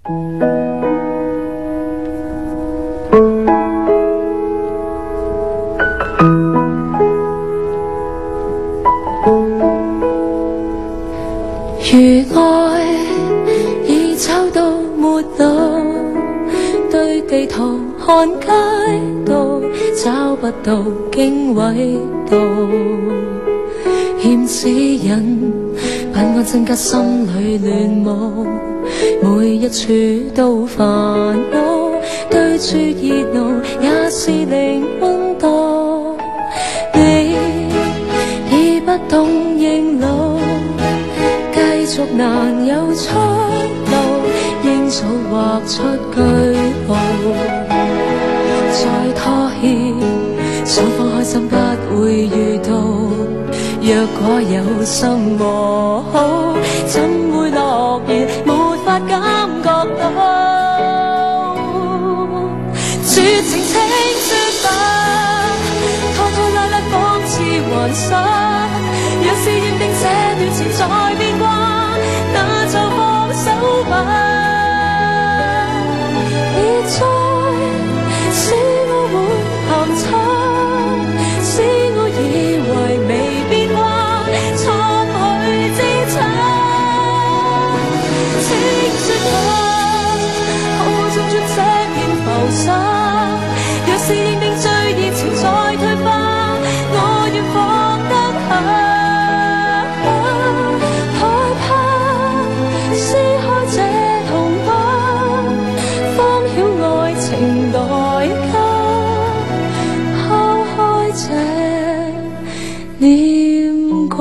如愛已找到沒路，對地圖看街道，找不到經緯度，欠指引，不安增加心裏亂舞，每一處都煩惱，對住熱鬧也是零溫度，你已不懂認路，繼續難有出路，應早畫出句號，再拖欠雙方開心不會遇到，若果有心和好，怎會諾言沒法感覺到，絕情請說吧，拖拖拉拉仿似幻想，若是認定這段情在變卦，那就放手吧，別再使我會含蓄，使我以為未變化，錯去支撐，請說吧，可否進出這片浮沙，若是認定最熱情再退化，我願放得下，害怕撕開這童話，方曉愛情代價，拋開這念掛。